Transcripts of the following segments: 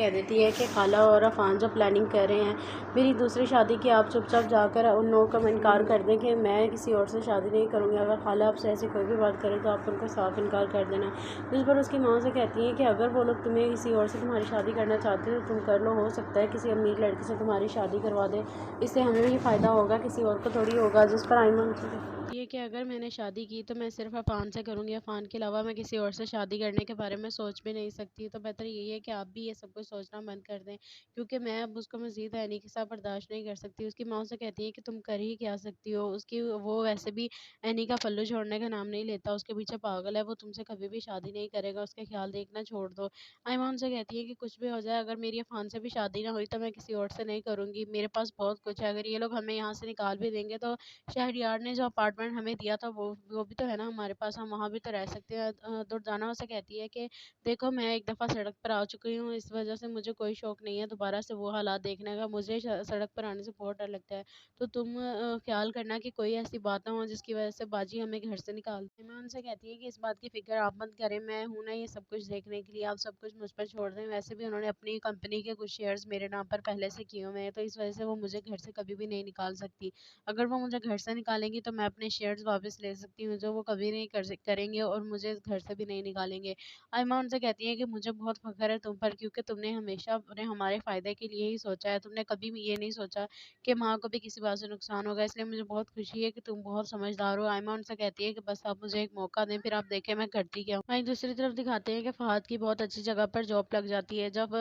کہہ دیتی ہے کہ خالہ اور عفان جو پلاننگ کر رہے ہیں میری دوسری شادی کی، آپ چپ چاپ جا کر ان لوگوں کا انکار کر دیں کہ میں کسی اور سے شادی نہیں کروں گی۔ اگر خالہ آپ سے ایسی کوئی بھی بات کرے تو آپ ان کو صاف انکار کر دینا۔ جس پر اس کی ماں سے کہتی ہیں کہ اگر وہ لوگ تمہیں کسی اور سے تمہاری شادی کرنا چاہتے تو تم کر لو، ہو سکتا ہے کسی امیر لڑکی سے تمہاری شادی کروا دے، اس سے ہمیں بھی فائدہ ہوگا، کسی اور کو تھوڑی ہوگا۔ جس پر آئمہ یہ کہ اگر میں نے شادی کی تو میں صرف عفان سے کروں گی، عفان کے علاوہ میں کسی اور سے شادی کرنے کے بارے میں سوچ بھی نہیں سکتی۔ تو بہتر یہی ہے کہ آپ بھی یہ سب کچھ سوچنا بند کر دیں، کیونکہ میں اب اس کو مزید اینی کے ساتھ برداشت نہیں کر سکتی۔ اس کی ماں سے کہتی ہے کہ تم کر ہی کیا سکتی ہو، وہ ویسے بھی اینی کا پلو چھوڑنے کا نام نہیں لیتا، اس کے پیچھے پاگل ہے، وہ تم سے کبھی بھی شادی نہیں کرے گا، اس کا خیال دیکھنا چھوڑ دو۔ آئمہ ان سے کہتی ہے کہ کچھ بھی ہو جائے، اگر میری عفان سے بھی شادی نہ ہوئی تو میں کسی اور سے نہیں کروں گی، میرے پاس بہت کچھ ہے، اگر یہ لوگ ہمیں یہاں سے نکال بھی دیں گے تو شہریار نے جو اپارٹمنٹ ہمیں دیا تھا وہ بھی تو ہے نا ہمارے پاس، ہم وہاں بھی تو رہ سکتے ہیں۔ دردانہ اسے کہتی ہے کہ دیکھو میں ایک دفعہ سڑک پر آ چکی ہوں، اس وجہ سے مجھے کوئی شوق نہیں ہے دوبارہ سے وہ حالات دیکھنے کا، مجھے سڑک پر آنے سے بہت ڈر لگتا ہے، تو تم خیال کرنا کہ کوئی ایسی بات نہ ہو جس کی وجہ سے باجی ہمیں گھر سے نکال دے۔ میں ان سے کہتی ہے کہ اس بات کی فکر آپ مت کریں، میں ہوں نا یہ سب کچھ دیکھنے کے لیے، آپ سب کچھ مجھ پر چھوڑ دیں، ویسے بھی انہوں نے اپنی کمپنی کے کچھ شیئرز میرے نام پر پہلے سے کیے ہوئے ہیں، تو اس وجہ سے وہ مجھے گھر سے کبھی بھی نہیں نکال سکتی، اگر وہ مجھے گھر سے نکالیں گی تو میں اپنے شیئرز واپس لے سکتی ہوں، جو وہ کبھی نہیں کریں گے اور مجھے گھر سے بھی نہیں نکالیں گے۔ آئمہ ان سے کہتی ہے کہ مجھے بہت فخر ہے تم پر، کیونکہ تم نے ہمیشہ ہمارے فائدے کے لیے ہی سوچا ہے، تم نے کبھی بھی یہ نہیں سوچا کہ ماں کو بھی کسی بات سے نقصان ہوگا، اس لیے مجھے بہت خوشی ہے کہ تم بہت سمجھدار ہو۔ آئمہ ان سے کہتی ہے کہ بس آپ مجھے ایک موقع دیں، پھر آپ دیکھیں میں کرتی کیا ہوں۔ وہیں دوسری طرف دکھاتے ہیں کہ فہد کی بہت اچھی جگہ پر جاب لگ جاتی ہے۔ جب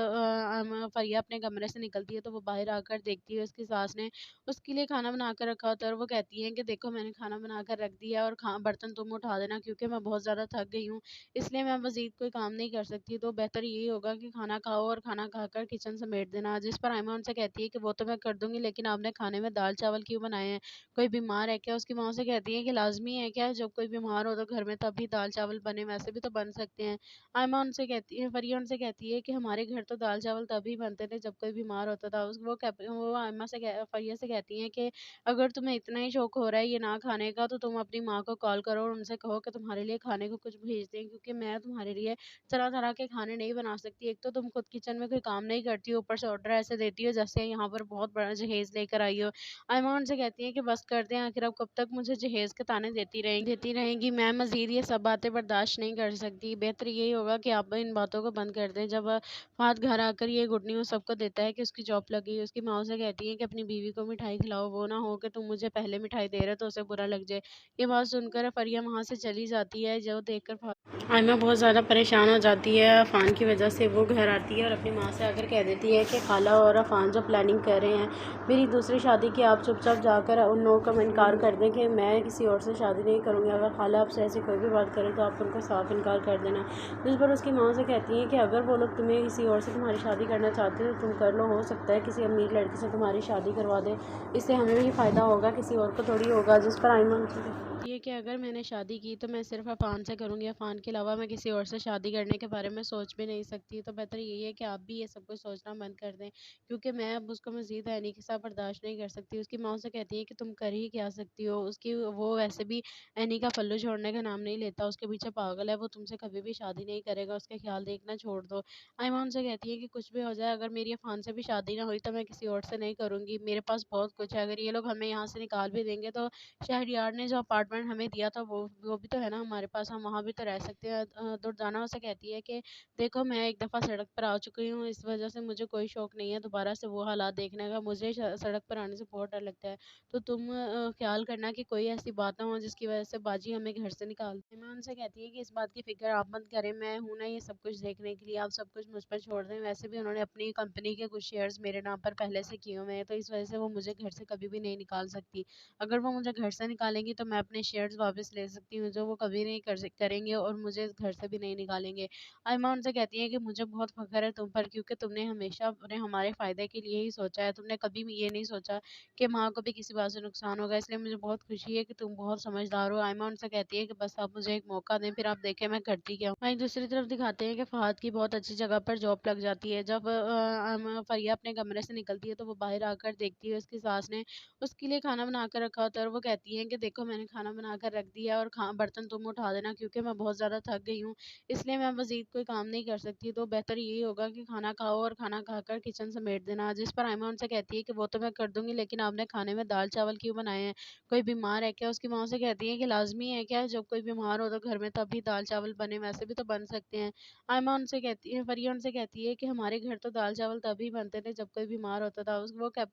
فریہ اپنے کمرے سے نکلتی ہے تو وہ باہر آ کر دیکھتی ہے اس کی ساس نے اس کے لیے کھانا بنا کر رکھا ہوتا ہے، اور وہ کہتی ہے کہ دیکھو میں نے کھانا بنا کر رکھ دیا اور برتن تم اٹھا دینا، کیونکہ میں بہت زیادہ تھک گئی ہوں، اس لیے میں مزید کوئی کام نہیں کر سکتی، تو بہتر یہی ہوگا کہ کھانا کھاؤ اور کھانا کھا کر کچن سمیٹ دینا۔ جس پر آئمہ ان سے کہتی ہے کہ وہ تو میں کر دوں گی، لیکن آپ نے کھانے میں دال چاول کیوں بنائے ہیں، کوئی بیمار ہے کیا؟ اس کی ماں سے کہتی ہے کہ لازمی ہے کیا جب کوئی بیمار ہو تو گھر میں تب بھی دال چاول بنے، ویسے بھی تو بن سکتے ہیں۔ آئمہ ان سے کہتی ہے، فریہ ان سے کہتی ہے کہ ہمارے گھر تو دال چاول تبھی بنتے تھے جب کوئی بیمار ہوتا تھا۔ وہ آئمہ سے فریہ سے کہتی ہیں کہ اگر تمہیں اتنا ہی شوق ہو رہا ہے یہ نہ کھانے کا تو تم اپنی ماں کو کال کرو اور ان سے کہو کہ تمہارے لیے کھانے کو کچھ بھیج دیں، کیونکہ میں تمہارے لیے طرح طرح کے کھانے نہیں بنا سکتی، ایک تو تم خود کچن میں کوئی کام نہیں کرتی ہو، اوپر سے آرڈر ایسے دیتی ہو جیسے یہاں پر بہت بڑا جہیز لے کر آئی ہو۔ آئمہ ان سے کہتی ہیں کہ بس کر دیں، آخر اب کب تک مجھے جہیز کے تانے دیتی رہیں گی، میں مزید یہ سب باتیں برداشت نہیں کر سکتی، بہتر یہی ہوگا کہ آپ ان باتوں کو بند کر دیں۔ جب فہد گھر آ کر یہ گڈ نیوز سب کو دیتا ہے کہ اس کی جاب لگ گئی، اس کی ماں سے کہتی ہے کہ اپنی بیوی کو مٹھائی کھلاؤ، وہ نہ ہو کہ تم مجھے پہلے مٹھائی دے رہے تو اسے برا لگ جائے۔ یہ بات سن کر فریہ وہاں سے چلی جاتی ہے، جو دیکھ کر آئمہ بہت زیادہ پریشان ہو جاتی ہے عفان کی وجہ سے، وہ گھر آتی ہے اور اپنی ماں سے آ کر کہہ دیتی ہے کہ خالہ اور عفان جو پلاننگ کر رہے ہیں میری دوسری شادی کی، آپ چپ چاپ جا کر ان لوگوں کا انکار کر دیں کہ میں کسی اور سے شادی نہیں کروں گی، اگر خالہ آپ سے ایسی کوئی بھی بات کرے تو آپ ان کو صاف انکار کر دینا۔ جس پر اس کی ماں سے کہتی ہیں کہ اگر وہ لوگ تمہیں کسی اور سے تمہاری شادی کرنا چاہتے تو تم کر لو، ہو سکتا ہے کسی امیر لڑکی سے تمہاری شادی کروا دے، اس سے ہمیں بھی فائدہ ہوگا، کسی اور کو تھوڑی ہوگا۔ جس پر آئمہ یہ کہ اگر میں نے شادی کی تو میں صرف عفان سے کروں گی، عفان کے علاوہ میں کسی اور سے شادی کرنے کے بارے میں سوچ بھی نہیں سکتی، تو بہتر یہی ہے کہ آپ بھی یہ سب کچھ سوچنا بند کر دیں، کیونکہ میں اب اس کو مزید اینی کے ساتھ برداشت نہیں کر سکتی۔ اس کی ماں سے کہتی ہے کہ تم کر ہی کیا سکتی ہو، وہ ویسے بھی اینی کا پلو چھوڑنے کا نام نہیں لیتا، اس کے پیچھے پاگل ہے، وہ تم سے کبھی بھی شادی نہیں کرے گا، اس کا خیال دیکھنا چھوڑ دو۔ آئمہ ان سے کہتی ہے کہ کچھ بھی ہو جائے، اگر میری عفان سے بھی شادی نہ ہوئی تو میں کسی اور سے نہیں کروں گی، میرے پاس بہت کچھ ہے، اگر یہ لوگ ہمیں یہاں سے نکال بھی دیں گے تو شہریار نے جو اپارٹمنٹ ہمیں دیا تھا وہ بھی تو ہے نا ہمارے پاس، ہم وہاں بھی تو رہ سکتے ہیں۔ دردانہ اسے کہتی ہے کہ دیکھو میں ایک دفعہ سڑک پر آ چکی ہوں، اس وجہ سے مجھے کوئی شوق نہیں ہے دوبارہ سے وہ حالات دیکھنے کا، مجھے سڑک پر آنے سے بہت ڈر لگتا ہے، تو تم خیال کرنا کہ کوئی ایسی بات نہ ہو جس کی وجہ سے باجی ہمیں گھر سے نکال دے۔ میں ان سے کہتی ہے کہ اس بات کی فکر آپ مت کریں، میں ہوں نا یہ سب کچھ دیکھنے کے لیے، آپ سب کچھ مجھ پر چھوڑ دیں، ویسے بھی انہوں نے اپنی کمپنی کے کچھ شیئرز میرے نام پر پہلے سے کیے ہوئے ہیں، تو اس وجہ سے وہ مجھے گھر سے کبھی بھی نہیں نکال سکتی، اگر وہ مجھے گھر سے نکالیں گی تو میں اپنے شیئرز واپس لے سکتی ہوں، جو وہ کبھی نہیں کریں گے اور مجھے گھر سے بھی نہیں نکالیں گے۔ آئمہ ان سے کہتی ہے کہ مجھے بہت فخر ہے تم پر، کیونکہ تم نے ہمیشہ ہمارے فائدے کے لیے ہی سوچا ہے، تم نے کبھی بھی یہ نہیں سوچا کہ ماں کو بھی کسی بات سے نقصان ہوگا، اس لیے مجھے بہت خوشی ہے کہ تم بہت سمجھدار ہو۔ آئمہ ان سے کہتی ہے کہ بس آپ مجھے ایک موقع دیں، پھر آپ دیکھیں میں کرتی کیا ہوں۔ وہیں دوسری طرف دکھاتے ہیں کہ فہد کی بہت اچھی جگہ پر جاب لگ جاتی ہے۔ جب فریہ اپنے کمرے سے نکلتی ہے تو وہ باہر آ کر دیکھتی ہے اس کی ساس نے اس کے لیے کھانا بنا کر رکھا ہوتا ہے، اور وہ کہتی ہے کہ دیکھو میں نے کھانا کھانا بنا کر رکھ دیا اور برتن تم اٹھا دینا کیونکہ میں بہت زیادہ تھک گئی ہوں، اس لیے میں مزید کوئی کام نہیں کر سکتی، تو بہتر یہی ہوگا کہ کھانا کھاؤ اور کھانا کھا کر کچن سمیٹ دینا۔ جس پر آئمہ ان سے کہتی ہے کہ وہ تو میں کر دوں گی، لیکن آپ نے کھانے میں دال چاول کیوں بنائے ہیں؟ کوئی بیمار ہے کیا؟ اس کی ماں سے کہتی ہے کہ لازمی ہے کیا جب کوئی بیمار ہو تو گھر میں تب بھی دال چاول بنے، ویسے بھی تو بن سکتے ہیں۔ آئمہ ان سے کہتی ہے فریہ ان سے کہتی ہے کہ ہمارے گھر تو دال چاول تبھی بنتے تھے جب کوئی بیمار ہوتا تھا۔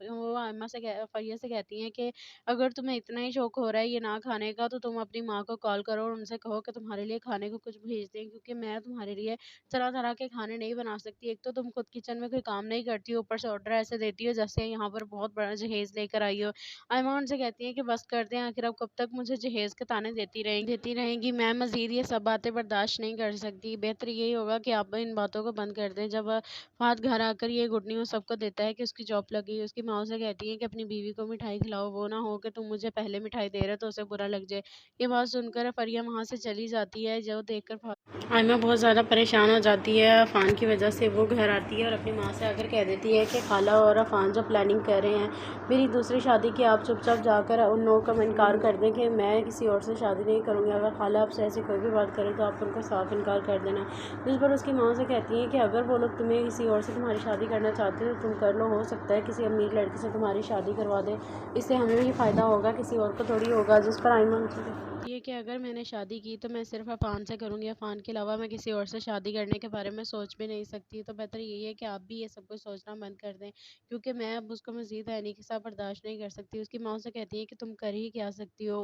وہ آئمہ سے فریہ سے کہتی ہیں کہ اگر تمہیں اتنا ہی شوق ہو رہا ہے یہ نہ کھانے کا تو تم اپنی ماں کو کال کرو اور ان سے کہو کہ تمہارے لیے کھانے کو کچھ بھیج دیں، کیونکہ میں تمہارے لیے طرح طرح کے کھانے نہیں بنا سکتی۔ ایک تو تم خود کچن میں کوئی کام نہیں کرتی ہو، اوپر سے آرڈر ایسے دیتی ہو جیسے یہاں پر بہت بڑا جہیز لے کر آئی ہو۔ آئمہ ان سے کہتی ہیں کہ بس کر دیں، آخر اب کب تک مجھے جہیز کے تانے دیتی رہیں گی؟ میں مزید یہ سب باتیں برداشت نہیں کر سکتی، بہتر یہی ہوگا کہ آپ ان باتوں کو بند کر دیں۔ جب فہد گھر آ کر یہ گڈ نیوز سب کو دیتا ہے کہ اس کی جاب لگ گئی، اس کی ماں اسے کہتی ہے کہ اپنی بیوی کو مٹھائی کھلاؤ، وہ نہ ہو کہ تم مجھے پہلے مٹھائی دے رہے تو اسے برا لگ جائے۔ یہ بات سن کر فریہ وہاں سے چلی جاتی ہے، جو دیکھ کر آئمہ بہت زیادہ پریشان ہو جاتی ہے عفان کی وجہ سے۔ وہ گھر آتی ہے اور اپنی ماں سے آ کر کہہ دیتی ہے کہ خالہ اور عفان جو پلاننگ کر رہے ہیں میری دوسری شادی کی، آپ چپ چاپ جا کر ان لوگوں کا انکار کر دیں کہ میں کسی اور سے شادی نہیں کروں گی، اگر خالہ آپ سے ایسی کوئی بھی بات کریں تو آپ ان کو صاف انکار کر دینا۔ جس پر اس کی ماں سے کہتی ہیں کہ اگر وہ لوگ تمہیں کسی اور سے تمہاری شادی کرنا چاہتے ہیں تو تم کر لو، ہو سکتا ہے کسی امیر لڑکی سے تمہاری شادی کروا دے، اس سے ہمیں بھی فائدہ ہوگا، کسی اور کو تھوڑی ہوگا۔ جس پر آئمہ یہ کہ اگر میں نے شادی کی تو میں صرف عفان سے کروں گی، عفان کے علاوہ میں کسی اور سے شادی کرنے کے بارے میں سوچ بھی نہیں سکتی، تو بہتر یہی ہے کہ آپ بھی یہ سب کچھ سوچنا بند کر دیں، کیونکہ میں اب اس کو مزید اینی کے ساتھ برداشت نہیں کر سکتی۔ اس کی ماں سے کہتی ہے کہ تم کر ہی کیا سکتی ہو،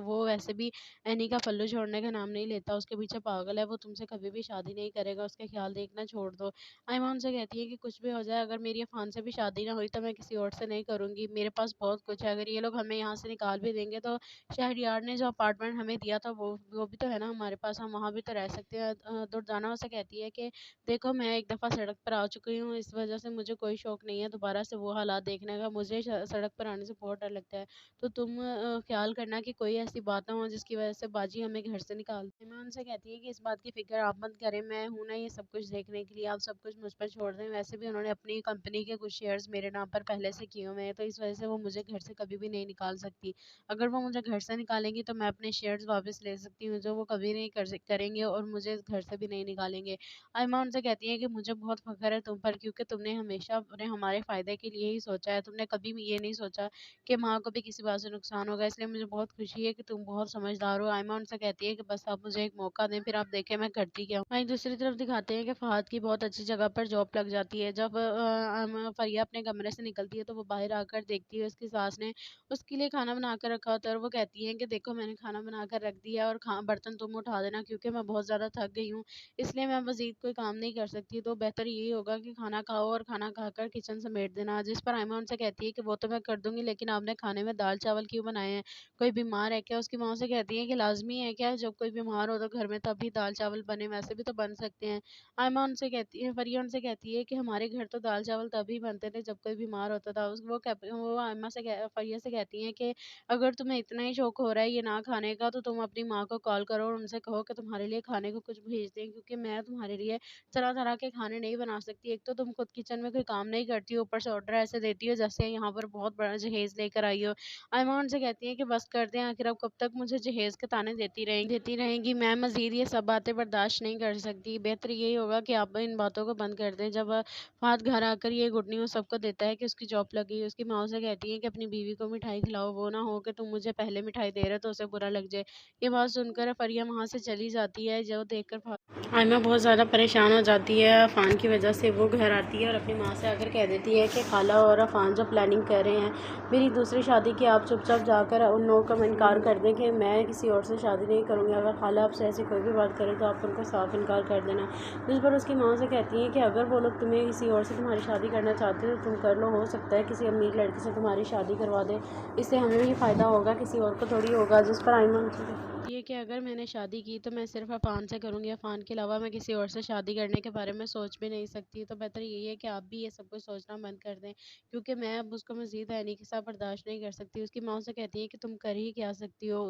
وہ ویسے بھی اینی کا پلو چھوڑنے کا نام نہیں لیتا، اس کے پیچھے پاگل ہے، وہ تم سے کبھی بھی شادی نہیں کرے گا، اس کے خیال دیکھنا چھوڑ دو۔ آئمہ ان سے کہتی ہے کہ کچھ بھی ہو جائے اگر میری عفان سے بھی شادی نہ ہوئی تو میں کسی اور سے نہیں کروں گی، میرے پاس بہت کچھ ہے، اگر یہ لوگ ہمیں یہاں سے نکال بھی دیں گے تو شہریار نے جو اپارٹمنٹ ہمیں دیا تھا وہ بھی تو ہے نا ہمارے پاس، ہم وہاں بھی تو رہ سکتے ہیں۔ دردانہ اسے کہتی ہے کہ دیکھو میں ایک دفعہ سڑک پر آ چکی ہوں، اس وجہ سے مجھے کوئی شوق نہیں ہے دوبارہ سے وہ حالات دیکھنے کا، مجھے سڑک پر آنے سے بہت ڈر لگتا ہے، تو تم خیال کرنا کہ کوئی ایسی بات نہ ہو جس کی وجہ سے باجی ہمیں گھر سے نکال دے۔ میں ان سے کہتی ہے کہ اس بات کی فکر آپ مت کریں، میں ہوں نا یہ سب کچھ دیکھنے کے لیے، آپ سب کچھ مجھ پر چھوڑ دیں، ویسے بھی انہوں نے اپنی کمپنی کے کچھ شیئرز میرے نام پر پہلے سے کیے ہوئے ہیں، تو اس وجہ سے وہ مجھے گھر سے کبھی بھی نہیں نکال سکتی، اگر وہ مجھے گھر سے نکالیں گی تو میں اپنے شیئرز واپس لے سکتی ہوں، جو وہ کبھی نہیں کریں گے اور مجھے گھر سے بھی نہیں نکالیں گے۔ آئمہ ان سے کہتی ہے کہ مجھے بہت فخر ہے تم پر، کیونکہ تم نے ہمیشہ ہمارے فائدے کے لیے ہی سوچا ہے، تم نے کبھی بھی یہ نہیں سوچا کہ ماں کو بھی کسی بات سے نقصان ہوگا، اس لیے مجھے بہت خوشی ہے کہ تم بہت سمجھدار ہو۔ آئمہ ان سے کہتی ہے کہ بس آپ مجھے ایک موقع دیں، پھر آپ دیکھیں میں کرتی کیا ہوں۔ وہیں دوسری طرف دکھاتے ہیں کہ فہد کی بہت اچھی جگہ پر جاب لگ جاتی ہے۔ جب فریہ اپنے کمرے سے نکلتی ہے تو وہ باہر آ کر دیکھتی ہے اس کی ساس نے اس کے لیے کھانا بنا کر رکھا ہوتا ہے، اور وہ کہتی ہے کہ دیکھو میں نے کھانا بنا کر رکھ دیا اور برتن تم اٹھا دینا کیونکہ میں بہت زیادہ تھک گئی ہوں، اس لیے میں مزید کوئی کام نہیں کر سکتی، تو بہتر یہی ہوگا کہ کھانا کھاؤ اور کھانا کھا کر کچن سمیٹ دینا۔ جس پر آئمہ ان سے کہتی ہے کہ وہ تو میں کر دوں گی، لیکن آپ نے کھانے میں دال چاول کیوں بنائے ہیں؟ کوئی بیمار ہے کیا؟ اس کی ماں سے کہتی ہے کہ لازمی ہے کیا جب کوئی بیمار ہو تو گھر میں تب بھی دال چاول بنے، ویسے بھی تو بن سکتے ہیں۔ فریہ ان سے کہتی ہے کہ ہمارے گھر تو دال چاول تبھی بنتے تھے جب کوئی بیمار ہوتا تھا، وہ فریہ سے کہتی ہیں کہ اگر تمہیں اتنا ہی شوق ہو رہا ہے یہ نہ کھانے کا تو تم اپنی ماں کو کال کرو اور ان سے کہو کہ تمہارے لیے کھانے کو کچھ بھیج دیں، کیونکہ میں تمہارے لیے طرح طرح کے کھانے نہیں بنا سکتی، ایک تو تم خود کچن میں کوئی کام نہیں کرتی ہو، اوپر سے آرڈر ایسے دیتی ہو جیسے یہاں پر بہت بڑا جہیز لے کر آئی ہو۔ آئمہ ان سے کہتی ہے کہ بس کر دیں، آخر اب کب تک مجھے جہیز کے تانے دیتی رہیں گی؟ میں مزید یہ سب باتیں برداشت نہیں کر سکتی، بہتر یہی ہوگا کہ آپ ان باتوں کو بند کر دیں۔ جب فہد گھر آ کر یہ گڈ نیوز سب کو دیتا ہے کہ اس کی جاب لگ گئی، اس کی ماں اسے کہتی ہے کہ اپنی بیوی کو مٹھائی کھلاؤ، وہ نہ ہو کہ تم مجھے پہلے مٹھائی دے رہے تو اسے برا لگ جائے۔ یہ بات سن کر فریہ وہاں سے چلی جاتی ہے، جو دیکھ کر آئمہ بہت زیادہ پریشان ہو جاتی ہے عفان کی وجہ سے۔ وہ گھر آتی ہے اور اپنی ماں سے آ کر کہہ دیتی ہے کہ خالہ اور عفان جو پلاننگ کر رہے ہیں میری دوسری شادی کی، آپ چپ چاپ جا کر ان لوگوں کا انکار کر دیں کہ میں کسی اور سے شادی نہیں کروں گی، اگر خالہ آپ سے ایسی کوئی بھی بات کریں تو آپ ان کو صاف انکار کر دینا۔ جس پر اس کی ماں سے کہتی ہیں کہ اگر وہ لوگ تمہیں کسی اور سے تمہاری شادی کرنا چاہتے ہیں تو تم کر لو، ہو سکتا ہے کسی امیر لڑکی سے تمہاری شادی کروا دے، اس سے ہمیں بھی فائدہ ہوگا، کسی اور کو تھوڑی ہوگا۔ جس پر آئمہ یہ کہ اگر میں نے شادی کی تو میں صرف عفان سے کروں گی، عفان کے علاوہ میں کسی اور سے شادی کرنے کے بارے میں سوچ بھی نہیں سکتی۔ تو بہتر یہی ہے کہ آپ بھی یہ سب کچھ سوچنا بند کر دیں، کیونکہ میں اب اس کو مزید عینی کے ساتھ برداشت نہیں کر سکتی۔ اس کی ماں اسے کہتی ہے کہ تم کر ہی کیا سکتی ہو،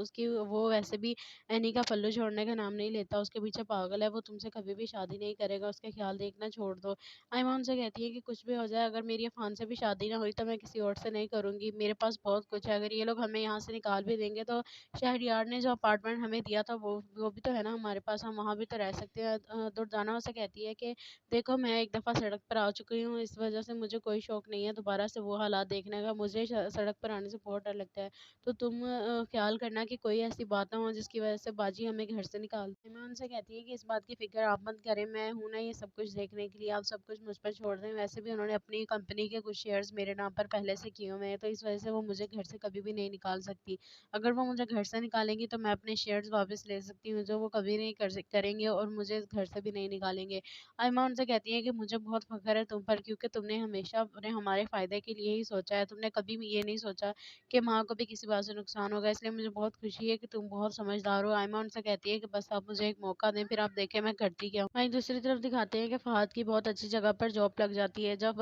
وہ ویسے بھی عینی کا پلو چھوڑنے کا نام نہیں لیتا، اس کے پیچھے پاگل ہے، وہ تم سے کبھی بھی شادی نہیں کرے گا، اس کے خیال دیکھنا چھوڑ دو۔ آئمہ ان سے کہتی ہے کہ کچھ بھی ہو جائے، اگر میری عفان سے بھی شادی نہ ہوئی تو میں کسی اور سے نہیں کروں گی، میرے پاس بہت کچھ ہے، اگر یہ لوگ ہمیں یہاں سے نکال بھی دیں گے تو شہریار نے جو اپارٹمنٹ ہمیں دیا تھا وہ بھی تو ہے نا ہمارے پاس، ہم وہاں بھی تو رہ سکتے ہیں۔ دردانہ اسے کہتی ہے کہ دیکھو میں ایک دفعہ سڑک پر آ چکی ہوں، اس وجہ سے مجھے کوئی شوق نہیں ہے دوبارہ سے وہ حالات دیکھنے کا، مجھے سڑک پر آنے سے بہت ڈر لگتا ہے، تو تم خیال کرنا کہ کوئی ایسی بات نہ ہو جس کی وجہ سے باجی ہمیں گھر سے نکال دے۔ میں ان سے کہتی ہے کہ اس بات کی فکر آپ مت کریں، میں ہوں نا یہ سب کچھ دیکھنے کے لیے، آپ سب کچھ مجھ پر چھوڑ دیں، ویسے بھی انہوں نے اپنی کمپنی کے کچھ شیئرز میرے نام پر پہلے سے کیے ہوئے ہیں، تو اس وجہ سے وہ مجھے گھر سے کبھی بھی نہیں نکال سکتی، اگر وہ مجھے گھر سے نکالیں گی تو میں اپنے شیئرز واپس لے سکتی ہوں، جو وہ کبھی نہیں کریں گے اور مجھے اس گھر سے بھی نہیں نکالیں گے۔ آئمہ ان سے کہتی ہے کہ مجھے بہت فخر ہے تم پر، کیونکہ تم نے ہمیشہ ہمارے فائدے کے لیے ہی سوچا ہے، تم نے کبھی بھی یہ نہیں سوچا کہ ماں کو بھی کسی بات سے نقصان ہوگا، اس لیے مجھے بہت خوشی ہے کہ تم بہت سمجھدار ہو۔ آئمہ ان سے کہتی ہے کہ بس آپ مجھے ایک موقع دیں، پھر آپ دیکھیں میں کرتی کیا ہوں۔ وہیں دوسری طرف دکھاتے ہیں کہ فہد کی بہت اچھی جگہ پر جاب لگ جاتی ہے۔ جب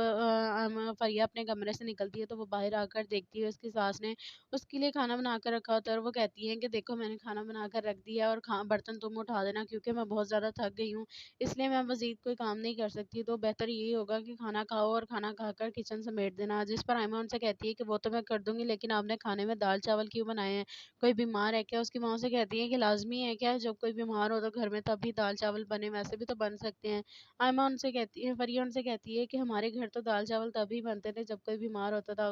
فریہ اپنے کمرے سے نکلتی ہے تو وہ باہر آ کر دیکھتی ہے اس کی ساس نے اس کے لیے کھانا بنا کر رکھا ہوتا ہے، اور وہ کہتی ہے کہ دیکھو میں نے کھانا بنا کر رکھ دیا، اور برتن تم اٹھا دینا، کیونکہ میں بہت زیادہ تھک گئی ہوں، اس لیے میں مزید کوئی کام نہیں کر سکتی، تو بہتر یہی ہوگا کہ کھانا کھاؤ اور کھانا کھا کر کچن سمیٹ دینا۔ جس پر آئمہ ان سے کہتی ہے کہ وہ تو میں کر دوں گی، لیکن آپ نے کھانے میں دال چاول کیوں بنائے ہیں، کوئی بیمار ہے کیا؟ اس کی ماں سے کہتی ہے کہ لازمی ہے کیا جب کوئی بیمار ہو تو گھر میں تب بھی دال چاول بنے، ویسے بھی تو بن سکتے ہیں۔ آئمہ ان سے کہتی ہے، فریہ ان سے کہتی ہے کہ ہمارے گھر تو دال چاول تبھی بنتے تھے جب کوئی بیمار ہوتا تھا۔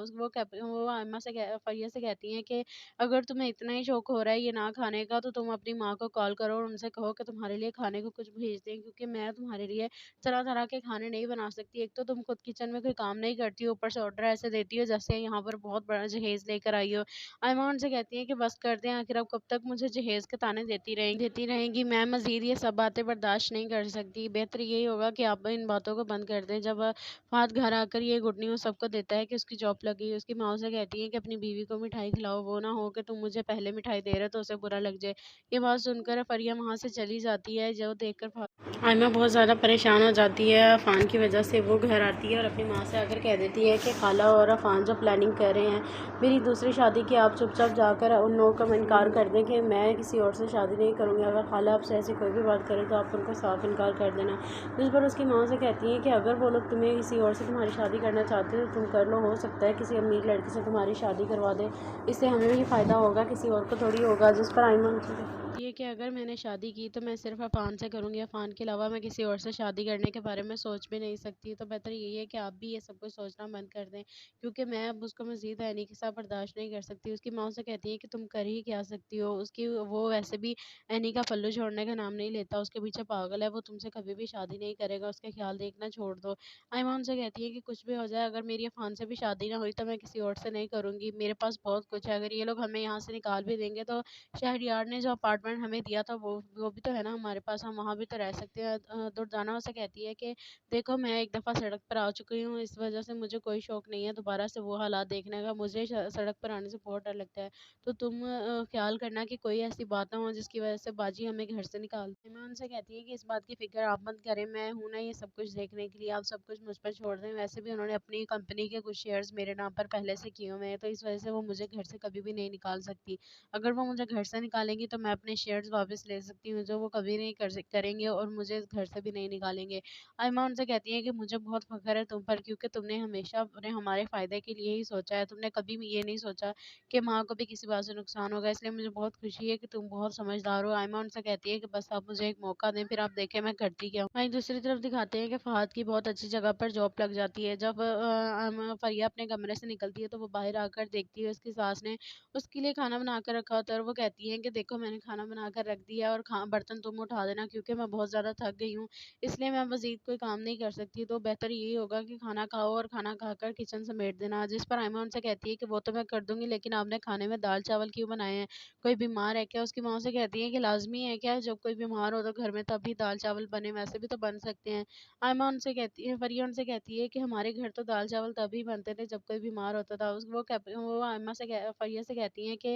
وہ آئمہ سے فریہ سے کہتی ہیں کہ اگر تمہیں اتنا ہی شوق ہو رہا ہے یہ نہ کھانے کا تو تم اپنی ماں کو کال کرو اور ان سے کہو کہ تمہارے لیے کھانے کو کچھ بھیج دیں، کیونکہ میں تمہارے لیے طرح طرح کے کھانے نہیں بنا سکتی، ایک تو تم خود کچن میں کوئی کام نہیں کرتی ہو، اوپر سے آرڈر ایسے دیتی ہو جیسے یہاں پر بہت بڑا جہیز لے کر آئی ہو۔ آئمہ ان سے کہتی ہیں کہ بس کر دیں، آخر اب کب تک مجھے جہیز کے تانے دیتی رہیں گی، میں مزید یہ سب باتیں برداشت نہیں کر سکتی، بہتر یہی ہوگا کہ آپ ان باتوں کو بند کر دیں۔ جب فہد گھر آ کر یہ گڈ نیوز سب کو دیتا ہے کہ اس کی جاب لگ گئی، اس کی ماں اسے کہتی ہے کہ اپنی بیوی کو مٹھائی کھلاؤ، وہ نہ ہو کہ تم مجھے پہلے مٹھائی دے رہے تو اسے برا لگ جائے۔ یہ بات سن کر فریہ وہاں سے چلی جاتی ہے، جو دیکھ کر آئمہ بہت زیادہ پریشان ہو جاتی ہے عفان کی وجہ سے، وہ گھر آتی ہے اور اپنی ماں سے آ کر کہہ دیتی ہے کہ خالہ اور عفان جو پلاننگ کر رہے ہیں میری دوسری شادی کی، آپ چپ چاپ جا کر ان لوگوں کا انکار کر دیں کہ میں کسی اور سے شادی نہیں کروں گی، اگر خالہ آپ سے ایسی کوئی بھی بات کرے تو آپ ان کو صاف انکار کر دینا۔ جس پر اس کی ماں سے کہتی ہیں کہ اگر وہ لوگ تمہیں کسی اور سے تمہاری شادی کرنا چاہتے ہیں تو تم کر لو، ہو سکتا ہے کسی امیر لڑکی سے تمہاری شادی کروا دے، اس سے ہمیں بھی فائدہ ہوگا، کسی اور کو تھوڑی ہوگا۔ جس پر آئمہ یہ کہ اگر میں نے شادی کی تو میں صرف عفان سے کروں گی، عفان کے علاوہ میں کسی اور سے شادی کرنے کے بارے میں سوچ بھی نہیں سکتی، تو بہتر یہی ہے کہ آپ بھی یہ سب کچھ سوچنا بند کر دیں، کیونکہ میں اب اس کو مزید عینی کے ساتھ برداشت نہیں کر سکتی۔ اس کی ماں سے کہتی ہے کہ تم کر ہی کیا سکتی ہو، وہ ویسے بھی عینی کا پلو چھوڑنے کا نام نہیں لیتا، اس کے پیچھے پاگل ہے، وہ تم سے کبھی بھی شادی نہیں کرے گا، اس کے خیال دیکھنا چھوڑ دو۔ آئمہ ان سے کہتی ہے کہ کچھ بھی ہو جائے، اگر میری عفان سے بھی شادی نہ ہوئی تو میں کسی اور سے نہیں کروں گی، میرے پاس بہت کچھ ہے، اگر یہ لوگ ہمیں یہاں سے نکال بھی دیں گے تو شہریار نے جو اپارٹمنٹ ہمیں دیا تھا وہ بھی تو ہے نا ہمارے پاس، ہم وہاں بھی تو رہ سکتے ہیں۔ دردانہ اسے کہتی ہے کہ دیکھو میں ایک دفعہ سڑک پر آ چکی ہوں، اس وجہ سے مجھے کوئی شوق نہیں ہے دوبارہ سے وہ حالات دیکھنے کا، مجھے سڑک پر آنے سے بہت ڈر لگتا ہے، تو تم خیال کرنا کہ کوئی ایسی بات نہ ہو جس کی وجہ سے باجی ہمیں گھر سے نکال دے۔ میں ان سے کہتی ہے کہ اس بات کی فکر آپ مت کریں، میں ہوں نا یہ سب کچھ دیکھنے کے لیے، آپ سب کچھ مجھ پر چھوڑ دیں، ویسے بھی انہوں نے اپنی کمپنی کے کچھ شیئرز میرے نام پر پہلے سے کیے ہوئے ہیں، تو اس وجہ سے وہ مجھے گھر سے کبھی بھی نہیں نکال سکتی، اگر وہ مجھے گھر سے نکالیں گی تو میں اپنے شیئرز واپس لے سکتی ہوں، جو وہ کبھی نہیں کریں گے اور مجھے اس گھر سے بھی نہیں نکالیں گے۔ آئمہ ان سے کہتی ہے کہ مجھے بہت فخر ہے تم پر، کیونکہ تم نے ہمیشہ ہمارے فائدے کے لیے ہی سوچا ہے، تم نے کبھی بھی یہ نہیں سوچا کہ ماں کو بھی کسی بات سے نقصان ہوگا، اس لیے مجھے بہت خوشی ہے کہ تم بہت سمجھدار ہو۔ آئمہ ان سے کہتی ہے کہ بس آپ مجھے ایک موقع دیں، پھر آپ دیکھیں میں کرتی کیا ہوں۔ وہیں دوسری طرف دکھاتے ہیں کہ فہد کی بہت اچھی جگہ پر جاب لگ جاتی ہے۔ جب فریہ اپنے کمرے سے نکلتی ہے تو وہ باہر آ کر دیکھتی ہے اس کی ساس نے اس کے لیے کھانا بنا کر رکھا ہوتا ہے، اور وہ کہتی ہے کہ دیکھو میں نے کھانا بنا کر رکھ دیا، اور برتن تم اٹھا دینا، کیونکہ میں بہت زیادہ تھک گئی ہوں، اس لیے میں مزید کوئی کام نہیں کر سکتی، تو بہتر یہی ہوگا کہ کھانا کھاؤ اور کھانا کھا کر کچن سمیٹ دینا۔ جس پر آئمہ ان سے کہتی ہے کہ وہ تو میں کر دوں گی، لیکن آپ نے کھانے میں دال چاول کیوں بنائے ہیں، کوئی بیمار ہے کیا؟ اس کی ماں سے کہتی ہے کہ لازمی ہے کیا جب کوئی بیمار ہو تو گھر میں تب بھی دال چاول بنے، ویسے بھی تو بن سکتے ہیں۔ آئمہ ان سے کہتی ہے، فریہ ان سے کہتی ہے کہ ہمارے گھر تو دال چاول تبھی بنتے تھے جب کوئی بیمار ہوتا تھا، وہ آئمہ سے فریہ سے کہتی ہیں کہ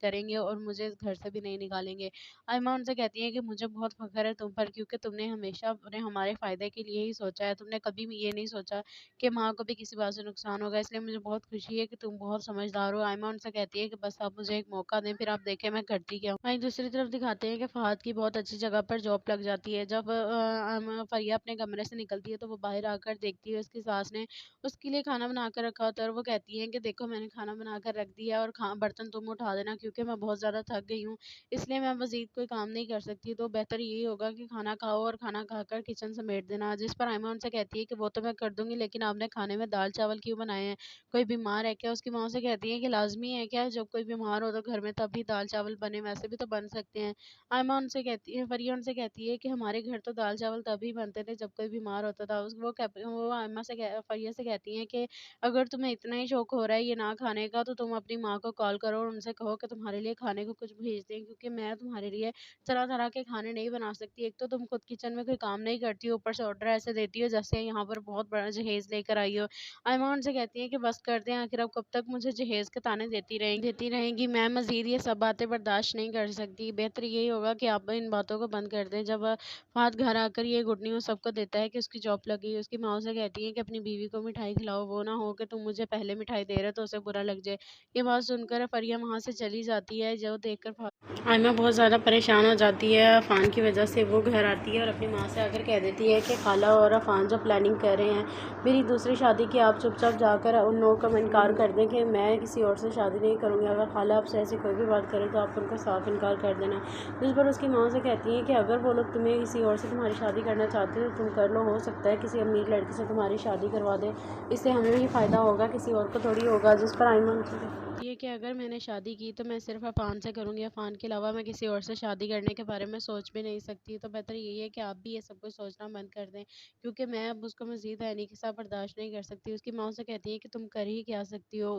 کریں گے اور مجھے اس گھر سے بھی نہیں نکالیں گے۔ آئمہ ان سے کہتی ہیں کہ مجھے بہت فخر ہے تم پر، کیونکہ تم نے ہمیشہ ہمارے فائدے کے لیے ہی سوچا ہے، تم نے کبھی بھی یہ نہیں سوچا کہ ماں کو بھی کسی بات سے نقصان ہوگا، اس لیے مجھے بہت خوشی ہے کہ تم بہت سمجھدار ہو۔ آئمہ ان سے کہتی ہے کہ بس آپ مجھے ایک موقع دیں، پھر آپ دیکھیں میں کرتی کیا ہوں۔ وہیں دوسری طرف دکھاتے ہیں کہ فہد کی بہت اچھی جگہ پر جاب لگ جاتی ہے۔ جب فریہ اپنے کمرے سے نکلتی ہے تو وہ باہر آ کر دیکھتی ہے اس کی ساس نے اس کے لیے کھانا بنا کر رکھا ہوتا ہے، اور وہ کہتی ہیں کہ دیکھو میں نے کھانا بنا کر رکھ دیا، اور برتن تم اٹھا دینا کیونکہ میں بہت زیادہ تھک گئی ہوں، اس لیے میں مزید کوئی کام نہیں کر سکتی، تو بہتر یہی ہوگا کہ کھانا کھاؤ اور کھانا کھا کر کچن سمیٹ دینا۔ جس پر آئمہ ان سے کہتی ہے کہ وہ تو میں کر دوں گی، لیکن آپ نے کھانے میں دال چاول کیوں بنائے ہیں؟ کوئی بیمار ہے کیا؟ اس کی ماں سے کہتی ہے کہ لازمی ہے کیا جب کوئی بیمار ہو تو گھر میں تب بھی دال چاول بنے، ویسے بھی تو بن سکتے ہیں۔ آئمہ ان سے کہتی ہے فریہ ان سے کہتی ہے کہ ہمارے گھر تو دال چاول تبھی بنتے تھے جب کوئی بیمار ہوتا تھا۔ وہ آئمہ سے فریہ سے کہتی ہیں کہ اگر تمہیں اتنا ہی شوق ہو رہا ہے یہ نہ کھانے کا تو تم اپنی ماں کو کال کرو اور ان سے کہو کہ تمہارے لیے کھانے کو کچھ بھیج دیں، کیونکہ میں تمہارے لیے طرح طرح کے کھانے نہیں بنا سکتی۔ ایک تو تم خود کچن میں کوئی کام نہیں کرتی ہو، اوپر سے آرڈر ایسے دیتی ہو جیسے یہاں پر بہت بڑا جہیز لے کر آئی ہو۔ آئمہ ان سے کہتی ہیں کہ بس کر دیں، آخر اب کب تک مجھے جہیز کے تانے دیتی رہیں گی؟ میں مزید یہ سب باتیں برداشت نہیں کر سکتی، بہتر یہی ہوگا کہ آپ ان باتوں کو بند کر دیں۔ جب فہد گھر آ کر یہ گڈ نیوز سب کو دیتا ہے کہ اس کی جاب لگی، اس کی ماں سے کہتی ہے کہ اپنی بیوی کو مٹھائی کھلاؤ، وہ نہ ہو کہ تم مجھے پہلے مٹھائی دے رہے تو اسے برا لگ جائے۔ یہ بات سن کر فریہ وہاں سے چلی جاتی ہے، جو دیکھ کر آئمہ بہت زیادہ پریشان ہو جاتی ہے عفان کی وجہ سے۔ وہ گھر آتی ہے اور اپنی ماں سے آ کر کہہ دیتی ہے کہ خالہ اور عفان جو پلاننگ کر رہے ہیں میری دوسری شادی کی، آپ چپ چاپ جا کر ان لوگوں کا انکار کر دیں کہ میں کسی اور سے شادی نہیں کروں گی، اگر خالہ آپ سے ایسی کوئی بھی بات کرے تو آپ ان کو صاف انکار کر دینا۔ جس پر اس کی ماں سے کہتی ہیں کہ اگر وہ لوگ تمہیں کسی اور سے تمہاری شادی کرنا چاہتے تو تم کر لو، ہو سکتا ہے کسی امیر لڑکی سے تمہاری شادی کروا دے، اس سے ہمیں بھی فائدہ ہوگا، کسی اور کو تھوڑی ہوگا۔ جس پر آئمہ یہ کہ اگر میں نے شادی کی تو میں صرف عفان سے کروں گی، عفان کے علاوہ میں کسی اور سے شادی کرنے کے بارے میں سوچ بھی نہیں سکتی، تو بہتر یہی ہے کہ آپ بھی یہ سب کچھ سوچنا بند کر دیں، کیونکہ میں اب اس کو مزید اینی کے ساتھ برداشت نہیں کر سکتی۔ اس کی ماں سے کہتی ہے کہ تم کر ہی کیا سکتی ہو،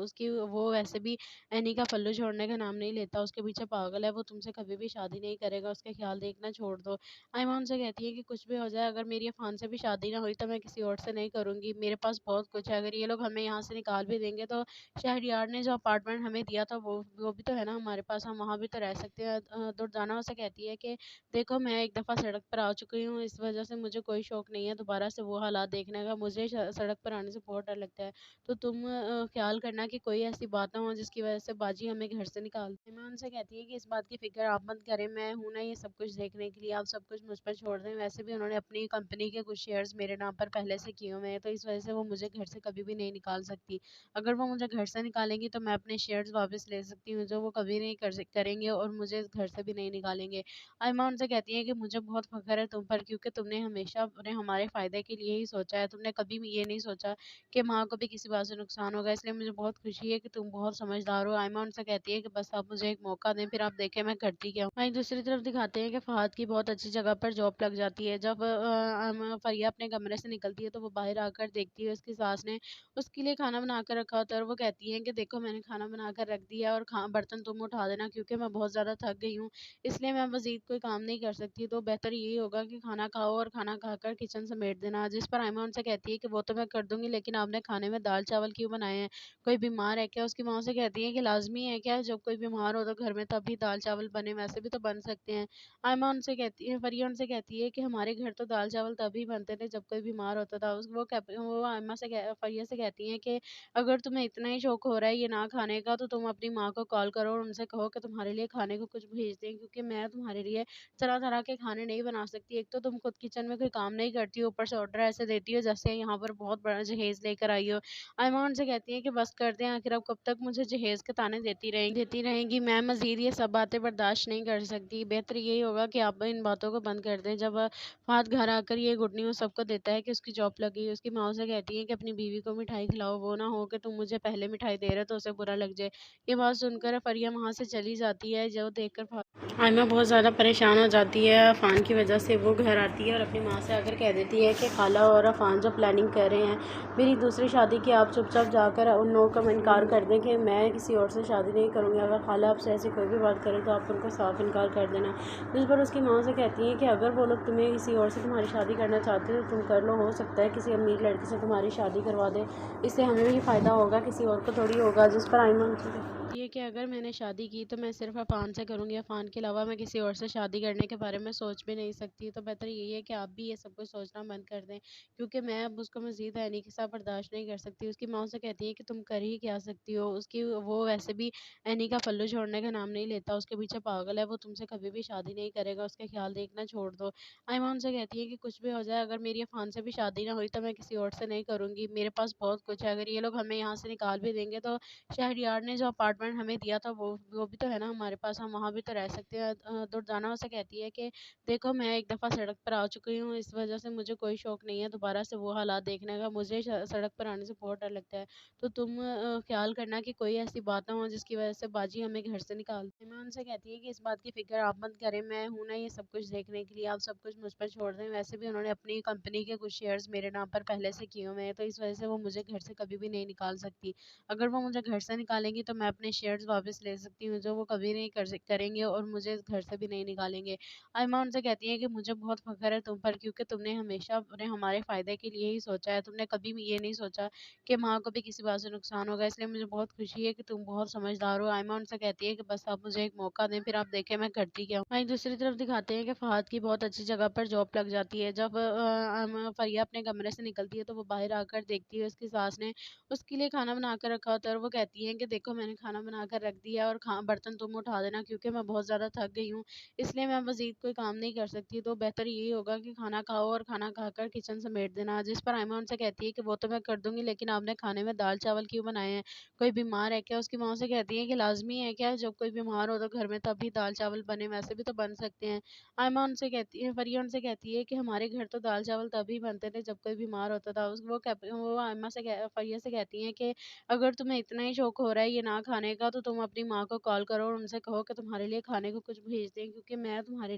وہ ویسے بھی اینی کا پلو چھوڑنے کا نام نہیں لیتا، اس کے پیچھے پاگل ہے، وہ تم سے کبھی بھی شادی نہیں کرے گا، اس کے خیال دیکھنا چھوڑ دو۔ آئمہ ان سے کہتی ہے کہ کچھ بھی ہو جائے اگر میری عفان سے بھی شادی نہ ہوئی تو میں کسی اور سے نہیں کروں گی، میرے پاس بہت کچھ ہے، اگر یہ لوگ ہمیں یہاں سے نکال بھی دیں گے تو شہریار نے جو اپارٹمنٹ ہمیں دیا تھا وہ بھی تو ہے نا ہمارے پاس، ہم وہاں بھی تو رہ سکتے ہیں۔ دردانہ اسے کہتی ہے کہ دیکھو میں ایک دفعہ سڑک پر آ چکی ہوں، اس وجہ سے مجھے کوئی شوق نہیں ہے دوبارہ سے وہ حالات دیکھنے کا، مجھے سڑک پر آنے سے بہت ڈر لگتا ہے، تو تم خیال کرنا کہ کوئی ایسی بات نہ ہو جس کی وجہ سے باجی ہمیں گھر سے نکال دے۔ میں ان سے کہتی ہے کہ اس بات کی فکر آپ مت کریں، میں ہوں نا یہ سب کچھ دیکھنے کے لیے، آپ سب کچھ مجھ پر چھوڑ دیں، ویسے بھی انہوں نے اپنی کمپنی کے کچھ شیئرز میرے نام پر پہلے سے کیے ہوئے ہیں، تو اس وجہ سے وہ مجھے گھر سے کبھی بھی نہیں نکال سکتی، اگر وہ مجھے گھر سے نکالیں گی تو میں اپنے شیئرز واپس لے سکتی ہوں جو وہ کبھی نہیں کریں گے اور مجھے اس گھر سے بھی نہیں نکالیں گے۔ آئمہ ان سے کہتی ہے کہ مجھے بہت فخر ہے تم پر، کیونکہ تم نے ہمیشہ ہمارے فائدے کے لیے ہی سوچا ہے، تم نے کبھی بھی یہ نہیں سوچا کہ ماں کو بھی کسی بات سے نقصان ہوگا، اس لیے مجھے بہت خوشی ہے کہ تم بہت سمجھدار ہو۔ آئمہ ان سے کہتی ہے کہ بس آپ مجھے ایک موقع دیں، پھر آپ دیکھیں میں کرتی کیا ہوں۔ وہیں دوسری طرف دکھاتے ہیں کہ فہد کی بہت اچھی جگہ پر جاب لگ جاتی ہے۔ جب فریہ اپنے کمرے سے نکلتی ہے تو وہ باہر آ کر دیکھتی ہے اس کی ساس نے اس کے لیے کھانا بنا کر رکھا ہوتا ہے، اور وہ کہتی ہیں کہ دیکھو میں نے کھانا بنا کر رکھ دیا، اور برتن تم اٹھا دینا کیونکہ میں بہت زیادہ تھک گئی ہوں، اس لیے میں مزید کوئی کام نہیں کر سکتی، تو بہتر یہی ہوگا کہ کھانا کھاؤ اور کھانا کھا کر کچن سمیٹ دینا۔ جس پر آئمہ ان سے کہتی ہے کہ وہ تو میں کر دوں گی، لیکن آپ نے کھانے میں دال چاول کیوں بنائے ہیں؟ کوئی بیمار ہے کیا؟ اس کی ماں سے کہتی ہے کہ لازمی ہے کیا جب کوئی بیمار ہو تو گھر میں تب بھی دال چاول بنے، ویسے بھی تو بن سکتے ہیں۔ آئمہ ان سے کہتی ہے فریہ ان سے کہتی ہے کہ ہمارے گھر تو دال چاول تبھی بنتے تھے جب کوئی بیمار ہوتا تھا، وہ آئمہ سے فریہ سے کہتی ہیں کہ اگر تمہیں اتنا ہی شوق ہو رہا ہے یہ نہ کھانے کا تو تم اپنی ماں کو کال کرو اور ان سے کہو کہ تمہارے لیے کھانے کو کچھ بھیج دیں، کیونکہ میں تمہارے لیے طرح طرح کے کھانے نہیں بنا سکتی، ایک تو تم خود کچن میں کوئی کام نہیں کرتی ہو، اوپر سے آرڈر ایسے دیتی ہو جیسے یہاں پر بہت بڑا جہیز لے کر آئی ہو۔ آئمہ ان سے کہتی ہے کہ بس کر دیں، آخر اب کب تک مجھے جہیز کے تانے دیتی رہیں گی؟ میں مزید یہ سب باتیں برداشت نہیں کر سکتی، بہتر یہی ہوگا کہ آپ ان باتوں کو بند کر دیں۔ جب فہد گھر آ کر یہ گڈ نیوز سب کو دیتا ہے کہ اس کی جاب لگی، اس کی ماں سے کہتی ہے کہ اپنی بیوی کو مٹھائی کھلاؤ، وہ نہ ہو کہ تم مجھے پہلے مٹھائی دے رہے تو اسے برا لگ جائے۔ یہ بات سن کر فریہ وہاں سے چلی جاتی ہے، جو دیکھ کر آئمہ بہت زیادہ پریشان ہو جاتی ہے عفان کی وجہ سے۔ وہ گھر آتی ہے اور اپنی ماں سے آ کر کہہ دیتی ہے کہ خالہ اور عفان جو پلاننگ کر رہے ہیں میری دوسری شادی کی، آپ چپ چاپ جا کر ان لوگوں کا انکار کر دیں کہ میں کسی اور سے شادی نہیں کروں گی، اگر خالہ آپ سے ایسی کوئی بھی بات کرے تو آپ ان کو صاف انکار کر دینا۔ جس پر اس کی ماں سے کہتی ہیں کہ اگر وہ لوگ تمہیں کسی اور سے تمہاری شادی کرنا چاہتے تو تم کر لو، ہو سکتا ہے کسی امیر لڑکی سے تمہاری شادی کروا دے، اس سے ہمیں بھی فائدہ ہوگا، کسی اور کو تھوڑی ہوگا۔ جس پر ایمان سے یہ کہ اگر میں نے شادی کی تو میں صرف عفان سے کروں گی، عفان کے علاوہ میں کسی اور سے شادی کرنے کے بارے میں سوچ بھی نہیں سکتی۔ تو بہتر یہی ہے کہ آپ بھی یہ سب کچھ سوچنا بند کر دیں، کیونکہ میں اب اس کو مزید عینی کے ساتھ برداشت نہیں کر سکتی۔ اس کی ماں اسے کہتی ہے کہ تم کر ہی کیا سکتی ہو، وہ ویسے بھی عینی کا پلو چھوڑنے کا نام نہیں لیتا، اس کے پیچھے پاگل ہے، وہ تم سے کبھی بھی شادی نہیں کرے گا، اس کے خیال دیکھنا چھوڑ دو۔ آئمہ ان سے کہتی ہے کہ کچھ بھی ہو جائے، اگر میری عفان سے بھی شادی نہ ہوئی تو میں کسی اور سے نہیں کروں گی، میرے پاس بہت کچھ ہے، اگر یہ لوگ ہمیں یہاں سے نکال بھی دیں گے تو شہریار نے جو اپارٹمنٹ ہمیں دیا تھا وہ بھی تو ہے نا ہمارے پاس، ہم وہاں بھی تو رہ سکتے ہیں۔ دردانہ اسے کہتی ہے کہ دیکھو میں ایک دفعہ سڑک پر آ چکی ہوں، اس وجہ سے مجھے کوئی شوق نہیں ہے دوبارہ سے وہ حالات دیکھنے کا، مجھے سڑک پر آنے سے بہت ڈر لگتا ہے، تو تم خیال کرنا کہ کوئی ایسی بات نہ ہو جس کی وجہ سے باجی ہمیں گھر سے نکال دے۔ میں ان سے کہتی ہے کہ اس بات کی فکر آپ مت کریں، میں ہوں نا یہ سب کچھ دیکھنے کے لیے، آپ سب کچھ مجھ پر چھوڑ دیں، ویسے بھی انہوں نے اپنی کمپنی کے کچھ شیئرز میرے نام پر پہلے سے کیے ہوئے ہیں، تو اس وجہ سے وہ مجھے گھر سے کبھی بھی نہیں نکال سکتی، اگر وہ مجھے گھر سے نکالیں گی تو میں اپنے شیئرز واپس لے سکتی ہوں، جو وہ کبھی نہیں کریں گے اور مجھے گھر سے بھی نہیں نکالیں گے۔ آئمہ ان سے کہتی ہے کہ مجھے بہت فخر ہے تم پر، کیونکہ تم نے ہمیشہ ہمارے فائدے کے لیے ہی سوچا ہے، تم نے کبھی بھی یہ نہیں سوچا کہ ماں کو بھی کسی بات سے نقصان ہوگا، اس لیے مجھے بہت خوشی ہے کہ تم بہت سمجھدار ہو۔ آئمہ ان سے کہتی ہے کہ بس آپ مجھے ایک موقع دیں، پھر آپ دیکھیں میں کرتی کیا ہوں۔ وہیں دوسری طرف دکھاتے ہیں کہ فہد کی بہت اچھی جگہ پر جاب لگ جاتی ہے۔ جب فریہ اپنے کمرے سے نکلتی ہے تو وہ باہر آ کر دیکھتی ہے اس کی ساس نے اس کے لیے کھانا بنا کر رکھا ہوتا ہے، اور وہ کہتی ہے کہ دیکھو میں نے کھانا بنا کر رکھ دیا اور برتن تم اٹھا دینا، کیونکہ میں بہت زیادہ تھک گئی ہوں، اس لیے میں مزید کوئی کام نہیں کر سکتی، تو بہتر یہی ہوگا کہ کھانا کھاؤ اور کھانا کھا کر کچن سمیٹ دینا۔ جس پر آئمہ ان سے کہتی ہے کہ وہ تو میں کر دوں گی، لیکن آپ نے کھانے میں دال چاول کیوں بنائے ہیں، کوئی بیمار ہے کیا؟ اس کی ماں سے کہتی ہے کہ لازمی ہے کیا، جب کوئی بیمار ہو تو گھر میں تب بھی دال چاول بنے، ویسے بھی تو بن سکتے ہیں۔ آئمہ ان سے کہتی ہے، فریہ ان سے کہتی ہے کہ ہمارے گھر تو دال چاول تبھی بنتے تھے جب کوئی بیمار ہوتا تھا۔ وہ فریہ سے کہتی ہیں کہ اگر تمہیں اتنا ہی شوق ہو رہا ہے یہ نہ کھانے کا تو تم اپنی ماں کو کال کرو اور ان سے کہو کہ تمہارے لیے کھانے کو کچھ بھیج دیں، کیونکہ میں تمہارے